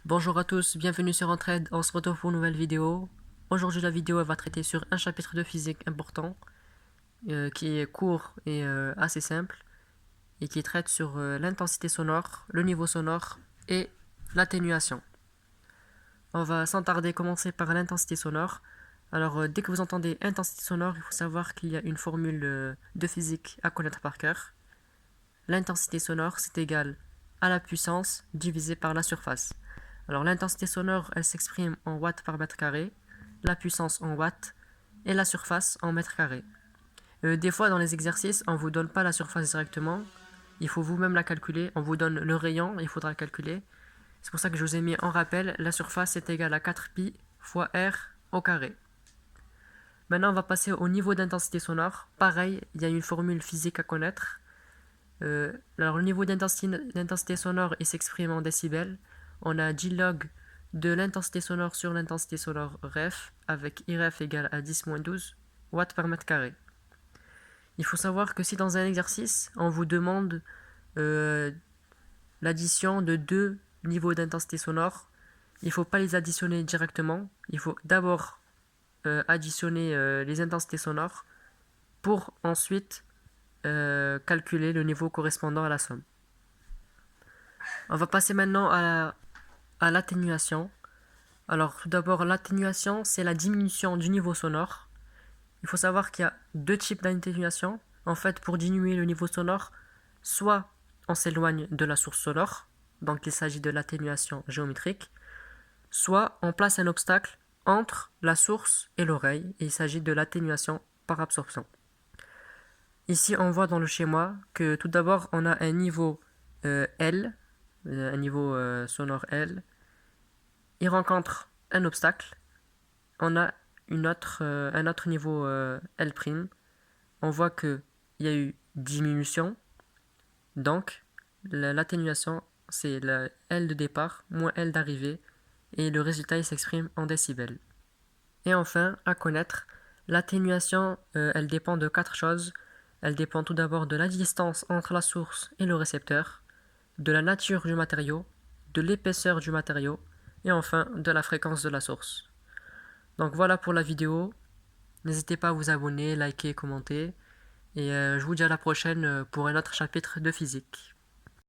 Bonjour à tous, bienvenue sur Entraide, on se retrouve pour une nouvelle vidéo. Aujourd'hui la vidéo elle va traiter sur un chapitre de physique important qui est court et assez simple et qui traite sur l'intensité sonore, le niveau sonore et l'atténuation. On va sans tarder commencer par l'intensité sonore. Alors dès que vous entendez intensité sonore, il faut savoir qu'il y a une formule de physique à connaître par cœur. L'intensité sonore c'est égal à la puissance divisée par la surface. Alors l'intensité sonore, elle s'exprime en watts par mètre carré, la puissance en watts et la surface en mètres carrés. Des fois dans les exercices, on ne vous donne pas la surface directement, il faut vous-même la calculer, on vous donne le rayon, il faudra le calculer. C'est pour ça que je vous ai mis en rappel, la surface est égale à 4pi fois r au carré. Maintenant on va passer au niveau d'intensité sonore. Pareil, il y a une formule physique à connaître. Alors le niveau d'intensité sonore il s'exprime en décibels. On a J log de l'intensité sonore sur l'intensité sonore ref avec Iref égale à 10-12 watts par mètre carré. Il faut savoir que si dans un exercice on vous demande l'addition de deux niveaux d'intensité sonore, il ne faut pas les additionner directement. Il faut d'abord additionner les intensités sonores pour ensuite calculer le niveau correspondant à la somme. On va passer maintenant à l'atténuation. Alors tout d'abord, l'atténuation, c'est la diminution du niveau sonore. Il faut savoir qu'il y a deux types d'atténuation. En fait, pour diminuer le niveau sonore, soit on s'éloigne de la source sonore, donc il s'agit de l'atténuation géométrique, soit on place un obstacle entre la source et l'oreille, et il s'agit de l'atténuation par absorption. Ici, on voit dans le schéma que tout d'abord, on a un niveau L, un niveau sonore L. Il rencontre un obstacle. On a un autre niveau L'. On voit qu'il y a eu diminution. Donc, l'atténuation, c'est la L de départ moins L d'arrivée. Et le résultat, il s'exprime en décibels. Et enfin, à connaître, l'atténuation, elle dépend de quatre choses. Elle dépend tout d'abord de la distance entre la source et le récepteur, de la nature du matériau, de l'épaisseur du matériau, et enfin de la fréquence de la source. Donc voilà pour la vidéo. N'hésitez pas à vous abonner, liker, commenter. Et je vous dis à la prochaine pour un autre chapitre de physique.